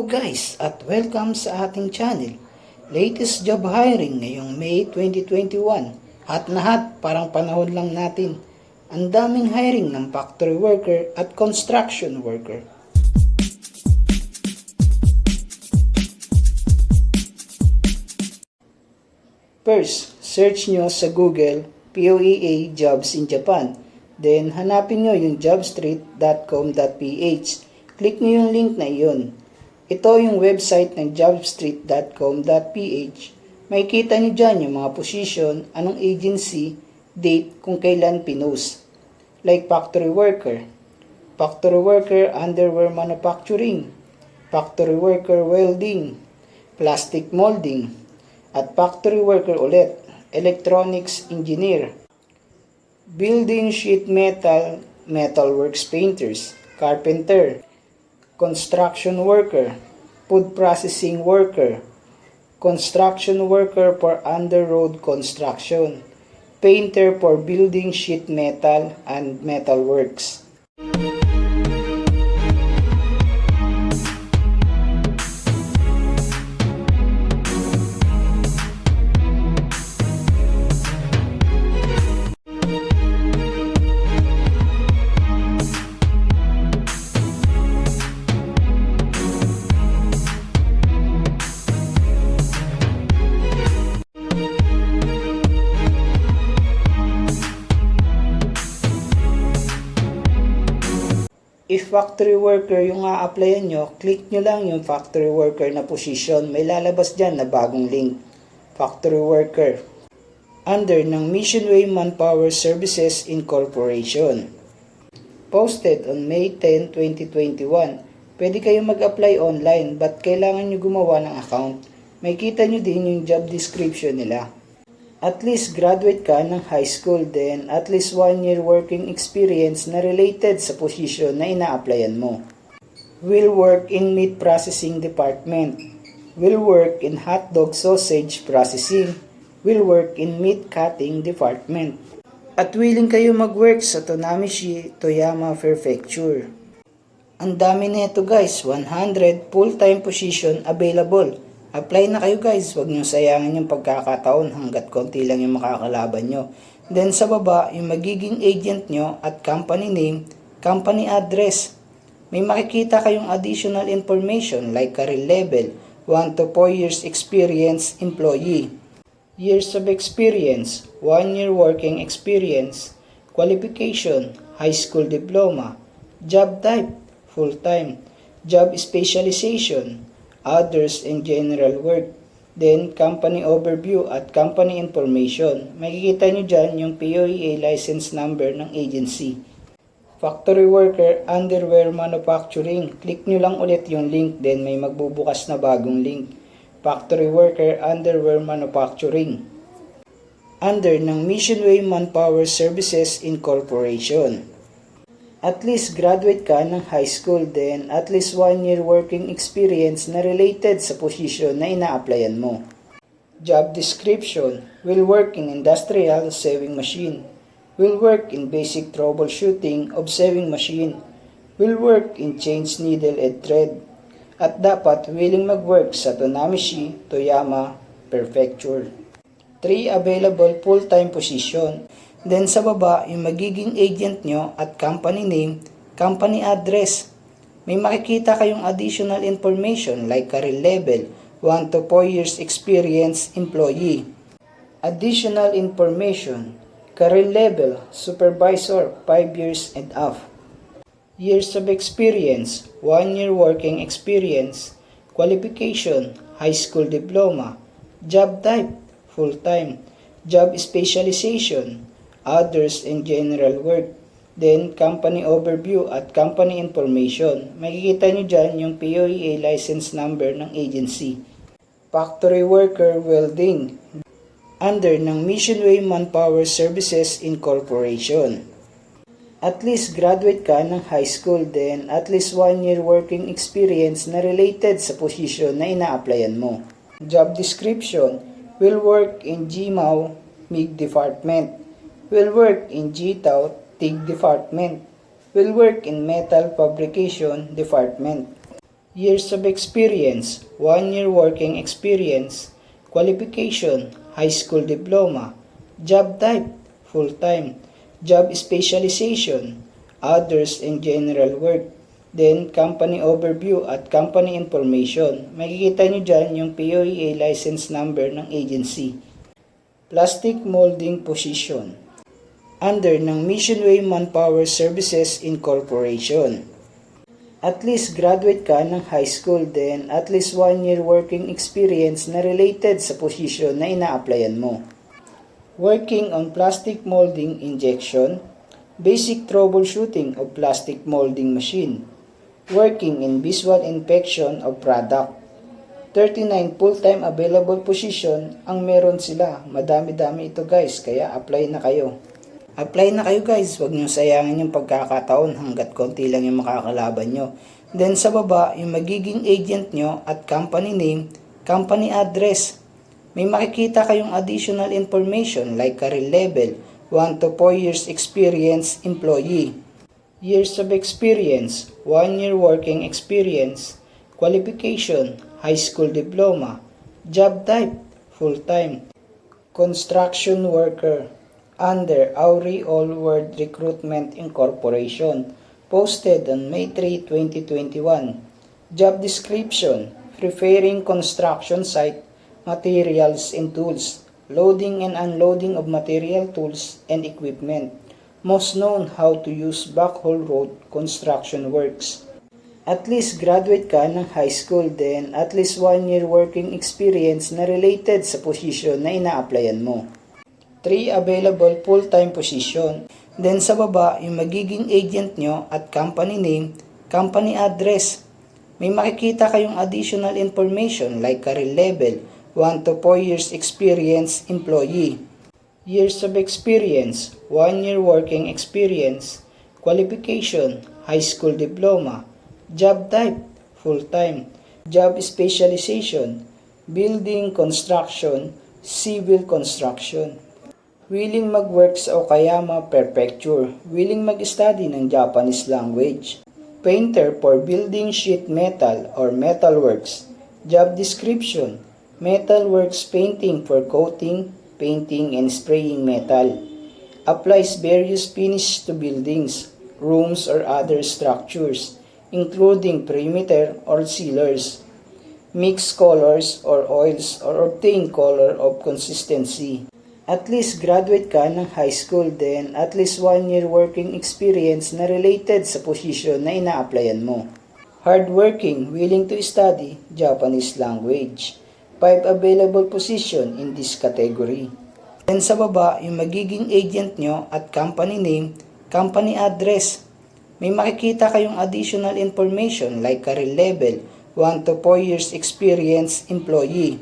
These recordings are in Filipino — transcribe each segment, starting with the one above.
guys at welcome sa ating channel. Latest job hiring ngayong May 2021. Hat na hat, parang panahon lang natin. Ang daming hiring ng factory worker at construction worker. First, search nyo sa Google POEA Jobs in Japan. Then, hanapin nyo yung jobstreet.com.ph. Click nyo yung link na iyon. Ito yung website ng jobstreet.com.ph. Makikita nyo dyan yung mga position, anong agency, date, kung kailan pinost. Like factory worker underwear manufacturing, factory worker welding, plastic molding, at factory worker ulit, electronics engineer, building sheet metal, metalworks painters, carpenter, construction worker, food processing worker, construction worker for under-road construction, painter for building sheet metal and metalworks. If factory worker yung a-applyan nyo, click nyo lang yung factory worker na position. May lalabas dyan na bagong link. Factory worker. Under ng Missionway Manpower Services Incorporation. Posted on May 10, 2021. Pwede kayo mag-apply online, but kailangan nyo gumawa ng account. May kita nyo din yung job description nila. At least graduate ka ng high school, then at least 1 year working experience na related sa position na ina-applyan mo. Will work in meat processing department. Will work in hotdog sausage processing. Will work in meat cutting department. At willing kayo mag-work sa Tonamishi, Toyama Prefecture. Ang dami nito guys, 100 full-time position available. Apply na kayo guys, huwag nyo sayangin yung pagkakataon hanggat konti lang yung makakalaban nyo. Then sa baba, yung magiging agent nyo at company name, company address. May makikita kayong additional information like career level, 1 to 4 years experience employee. Years of experience, 1 year working experience. Qualification, high school diploma. Job type, full-time. Job specialization, others and general work. Then, company overview at company information. Makikita nyo dyan yung POEA license number ng agency. Factory worker, underwear manufacturing. Click nyo lang ulit yung link, then may magbubukas na bagong link. Factory worker, underwear manufacturing. Under ng Missionway Manpower Services Incorporation. At least graduate ka ng high school, then at least 1 year working experience na related sa position na ina-applyan mo. Job description, will work in industrial sewing machine, will work in basic troubleshooting of sewing machine, will work in change needle and thread, at dapat willing mag-work sa Tonamishi, Toyama Prefecture. 3 available full-time position. Then sa baba, yung magiging agent nyo at company name, company address. May makikita kayong additional information like career level, 1 to 4 years experience employee. Additional information, career level, supervisor, 5 years and up. Years of experience, 1 year working experience. Qualification, high school diploma. Job type, full-time. Job specialization, others and general work. Then, company overview at company information. Makikita nyo dyan yung POEA license number ng agency. Factory worker welding. Under ng Missionway Manpower Services Incorporation. At least graduate ka ng high school, then at least 1 year working experience na related sa position na ina-applyan mo. Job description, will work in GMAW MIG department. Will work in GTAW TIG department. Will work in metal fabrication department. Years of experience, 1 year working experience. Qualification, high school diploma. Job type, full-time. Job specialization, others and general work. Then, company overview at company information. Makikita nyo dyan yung POEA license number ng agency. Plastic molding position. Under ng Missionway Manpower Services Incorporation. At least graduate ka ng high school, then at least 1 year working experience na related sa position na ina-applyan mo. Working on plastic molding injection, basic troubleshooting of plastic molding machine, working in visual inspection of product. 39 full-time available position ang meron sila. Madami-dami ito guys, kaya apply na kayo. Apply na kayo guys, huwag nyo sayangin yung pagkakataon hanggat konti lang yung makakalaban nyo. Then sa baba, yung magiging agent nyo at company name, company address. May makikita kayong additional information like career level, 1 to 4 years experience employee. Years of experience, 1 year working experience. Qualification, high school diploma. Job type, full-time. Construction worker. Under Auri All World Recruitment Incorporation. Posted on May 3, 2021. Job description, preparing construction site materials and tools. Loading and unloading of material tools and equipment. Most known how to use backhoe road construction works. At least graduate ka ng high school, then at least 1 year working experience na related sa position na ina-applyan mo. 3 available full-time position. Then sa baba, yung magiging agent nyo at company name, company address. May makikita kayong additional information like career level, 1 to 4 years experience employee. Years of experience, 1 year working experience. Qualification, high school diploma. Job type, full-time. Job specialization, building construction, civil construction. Willing mag-work sa Okayama Prefecture. Willing mag-study ng Japanese language. Painter for building sheet metal or metalworks. Job description, metalworks painting for coating, painting, and spraying metal. Applies various finish to buildings, rooms, or other structures, including perimeter or sealers. Mix colors or oils or obtain color of consistency. At least graduate ka ng high school, then at least 1 year working experience na related sa position na ina-applyan mo. Hardworking, willing to study Japanese language. 5 available position in this category. Then sa baba, yung magiging agent nyo at company name, company address. May makikita kayong additional information like career level, 1 to 4 years experience employee.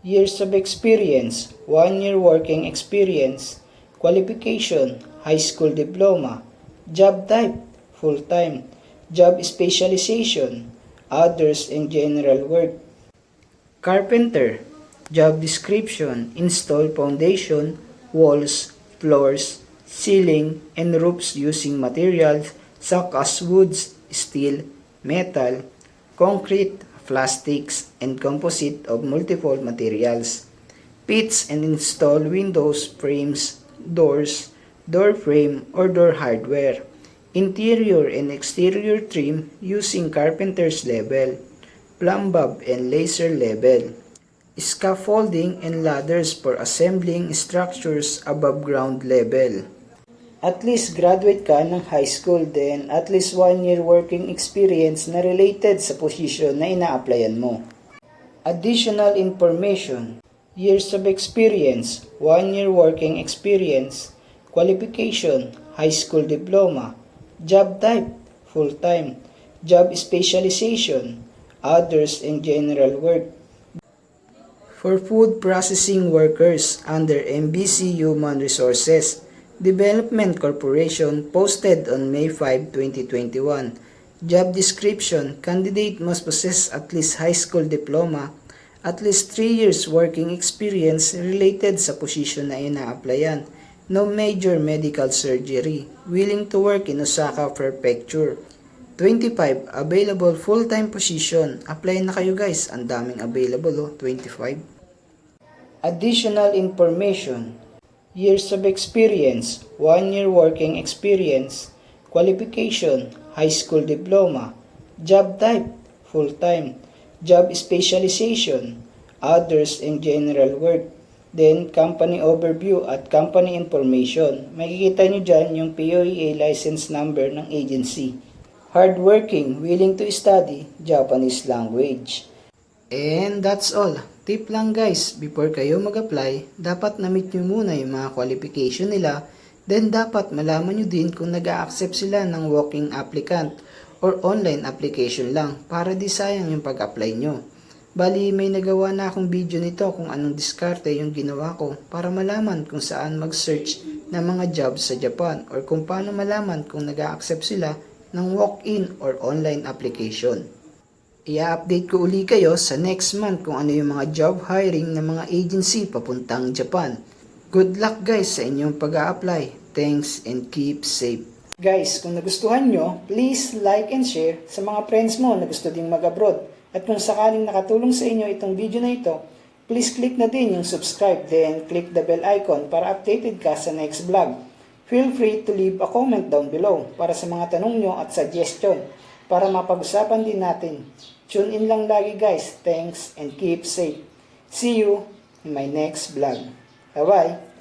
Years of experience, 1 year working experience. Qualification, high school diploma. Job type, full-time. Job specialization, others and general work. Carpenter. Job description, install foundation, walls, floors, ceiling, and roofs using materials such as woods, steel, metal, concrete, plastics, and composite of multiple materials. Fits and install windows, frames, doors, door frame, or door hardware. Interior and exterior trim using carpenter's level, plumb bob and laser level. Scaffolding and ladders for assembling structures above ground level. At least graduate ka ng high school, then at least 1 year working experience na related sa position na ina-applyan mo. Additional information, years of experience, 1 year working experience. Qualification, high school diploma. Job type, full-time. Job specialization, others and general work. For food processing workers under MBC Human Resources Development Corporation, posted on May 5, 2021. Job description, candidate must possess at least high school diploma, at least 3 years working experience related sa position na ina-applyan, no major medical surgery, willing to work in Osaka Prefecture, 25, available full-time position. Apply na kayo guys, ang daming available 25. Additional information, years of experience, 1 year working experience, qualification, high school diploma, job type, full-time, job specialization, others and general work, then company overview at company information. Makikita nyo dyan yung POEA license number ng agency. Hardworking, willing to study Japanese language. And that's all. Tip lang guys, before kayo mag-apply, dapat na-meet nyo muna yung mga qualification nila. Then dapat malaman nyo din kung nag-a-accept sila ng walk-in applicant or online application lang para di sayang yung pag-apply nyo. Bali, may nagawa na akong video nito kung anong diskarte yung ginawa ko para malaman kung saan mag-search ng mga jobs sa Japan or kung paano malaman kung nag-a-accept sila ng walk-in or online application. I-update ko uli kayo sa next month kung ano yung mga job hiring ng mga agency papuntang Japan. Good luck guys sa inyong pag-a-apply. Thanks and keep safe. Guys, kung nagustuhan nyo, please like and share sa mga friends mo na gusto ding mag-abroad. At kung sakaling nakatulong sa inyo itong video na ito, please click na din yung subscribe, then click the bell icon para updated ka sa next vlog. Feel free to leave a comment down below para sa mga tanong nyo at suggestion para mapag-usapan din natin. Tune in lang lagi guys. Thanks and keep safe. See you in my next vlog. Bye-bye!